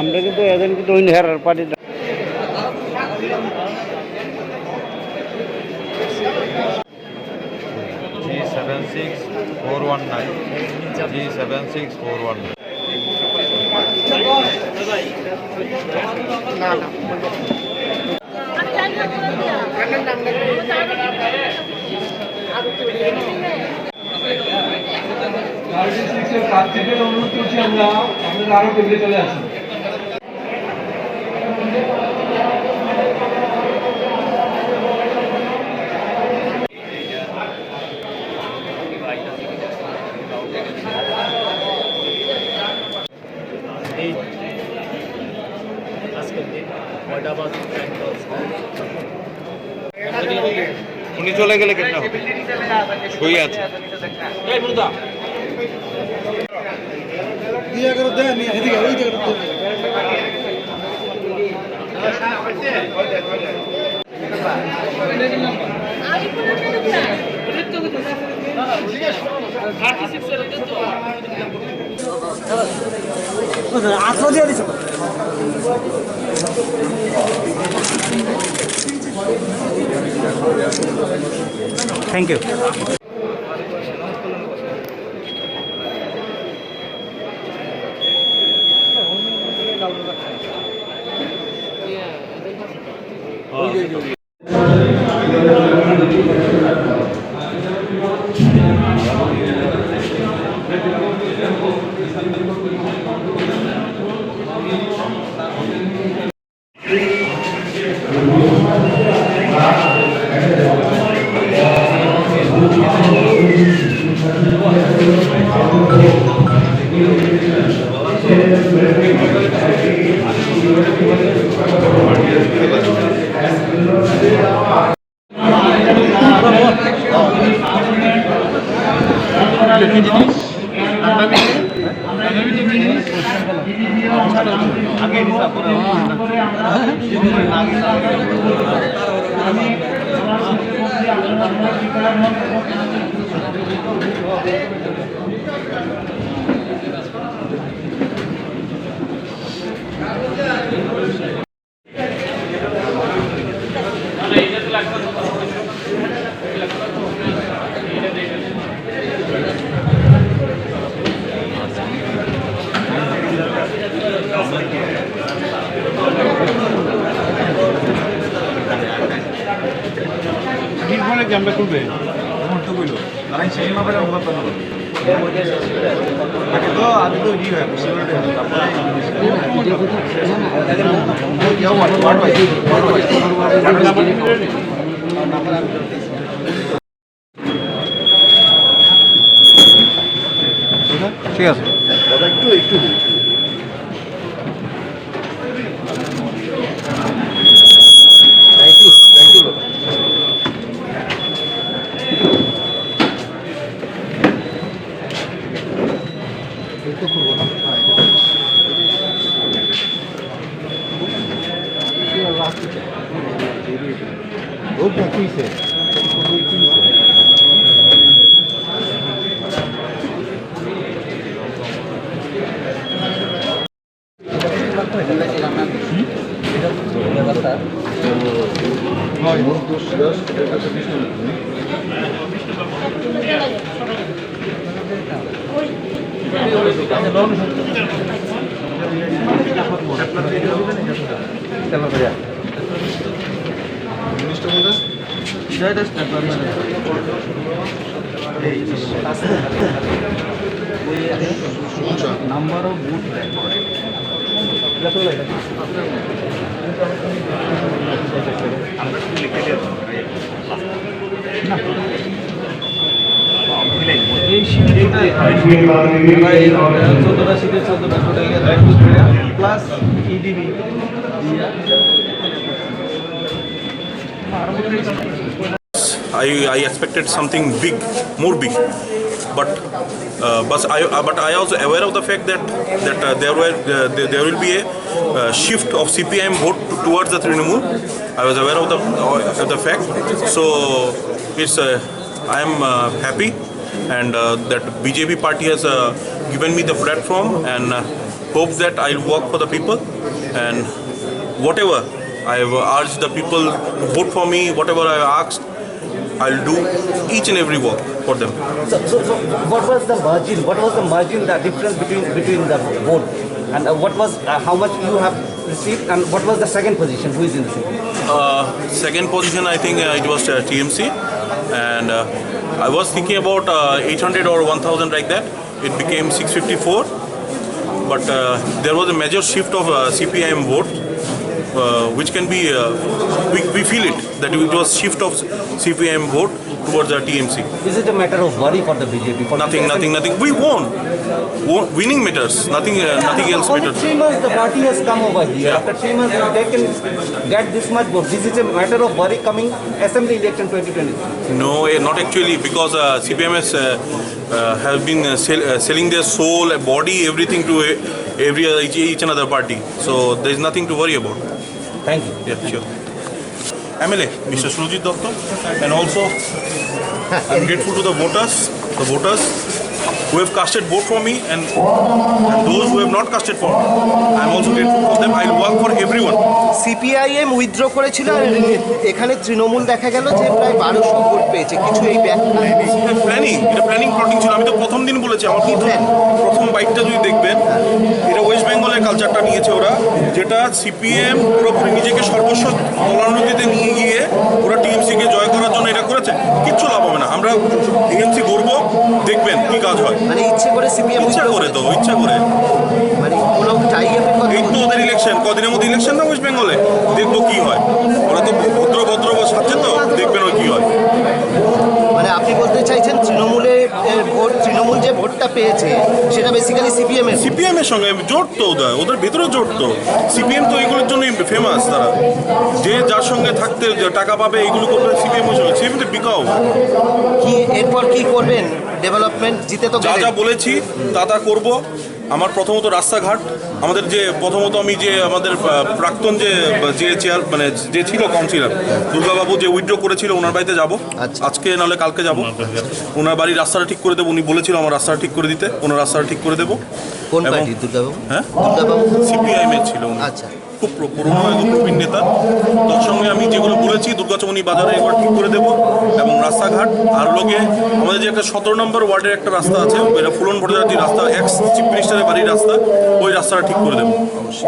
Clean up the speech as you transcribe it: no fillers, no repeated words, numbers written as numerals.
আমরা কিন্তু এদিন কিন্তু হেরার পার্টি G76419 G76419 অনুরোধ করছি আমরা আপনারা আরো টেবিলে চলে আসুন। উনি চলে গেলে কেন সই আছে থ্যাংক ইউ। আমরা করবে মুহূর্ত কইল তারাই সেই মাপের আমরা তো আমি তো ই হয় ঠিক আছে একটু একটু number of booth plus EDB. I expected something big, more big, but I also aware of the fact that there will be a shift of CPIM vote towards the Trinamool. I was aware of the fact, so it's I am happy and that BJP party has given me the platform, and hope that I'll work for the people, and whatever I have urged the people to vote for me, whatever I have asked, I'll do each and every work for them. So what was the margin? What was the margin, the difference between the vote? And what was how much you have received? And what was the second position? Who is in the second? Second position, I think it was TMC, and I was thinking about 800 or 1000 like that. It became 654, but there was a major shift of CPIM vote, which can be we feel it that it was shift of CPIM vote towards the TMC. Is it a matter of worry for the BJP? For Nothing. We won. Winning matters. Nothing else Only matters. 3 months the party has come over here. Yeah. After 3 months they can get this much vote. This is a matter of worry coming Assembly election 2023. No, not actually, because CPMS have been selling their soul, body, everything to each another party. So there is nothing to worry about. Thank you. Yeah, sure. MLA, Mr. Surojit Datta, and also I'm grateful to the voters who have casted vote for me, and those who have not casted for me. I'm also grateful for them. I'll work for everyone. CPIM withdraw করেছিল আর এখানে তৃণমূল দেখা গেল যে প্রায় 1200 vote পেয়েছে, কিছু এই এটা প্ল্যানিং প্লটিং ছিল। আমি তো প্রথম দিন বলেছি, আমার প্রথম বাইকটা যদি দেখবেন, এটা ওয়েস্ট বেঙ্গলের কালচারটা নিয়েছে ওরা, যেটা সিপিএম পুরোপুরি নিজেকে সর্বস্ব দলানুতিতে নিয়ে গিয়ে ওরা টিএমসিকে জয় করার জন্য এটা করেছে। কিচ্ছু লাভ হবে না। আমরা টিএমসি করব, দেখবেন কি কাজ হয়। মানে ইচ্ছে করে সিপিএম ইচ্ছা করে মানে কোনো টাইপের এই তো ওদের ইলেকশন, কদিনের মধ্যে ইলেকশন না ওয়েস্ট বেঙ্গলে, দেখবো কি হয়। ওরা তো ভদ্র সাজছে, তো দেখবেন ওই কি হয়। মানে আপনি বলতে চাইছেন তৃণমূল যে ভোটটা পেয়েছে সেটা বেসিক্যালি সিপিএম এর সঙ্গে জোট তো ওদের ভিতরে জোট তো। সিপিএম তো এইগুলোর জন্যই ফেমাস। তারা যে যার সঙ্গে থাকতে টাকা পাবে এইগুলো করবে সিপিএম এর সঙ্গে। সিপিএম তো বিকাও। কি এরপর কি করবেন? ডেভেলপমেন্ট জিতে তো যা বলেছি তা করব। আমার প্রথমত রাস্তাঘাট, আমাদের যে আমি যে আমাদের প্রাক্তন যে চেয়ার মানে যে ছিল কাউন্সিলর দুর্গাবাবু যে উইথড্র করেছিল, ওনার বাড়িতে যাব আজকে, নাহলে কালকে যাব। ওনার বাড়ির রাস্তাটা ঠিক করে দেবো। উনি বলেছিল আমার রাস্তাটা ঠিক করে দিতে, ওনার রাস্তাটা ঠিক করে দেবো। কোন পার্টি? দুর্গাবাবু? হ্যাঁ, দুর্গাবাবু সিপিআইএম এর ছিল। আচ্ছা, খুব পুরনো প্রবীণ নেতা। তার সঙ্গে আমি যেগুলো বলেছি দুর্গাচমনি বাজারে একবার ঠিক করে দেবো, এবং রাস্তাঘাট। আর লোকে আমাদের যে একটা 17 নম্বর ওয়ার্ডের একটা রাস্তা আছে, এটা ফুলন ভট্টাচার্যের রাস্তা, এক্স চিফ মিনিস্টারের বাড়ির রাস্তা, ওই রাস্তাটা ঠিক করে দেবো অবশ্যই।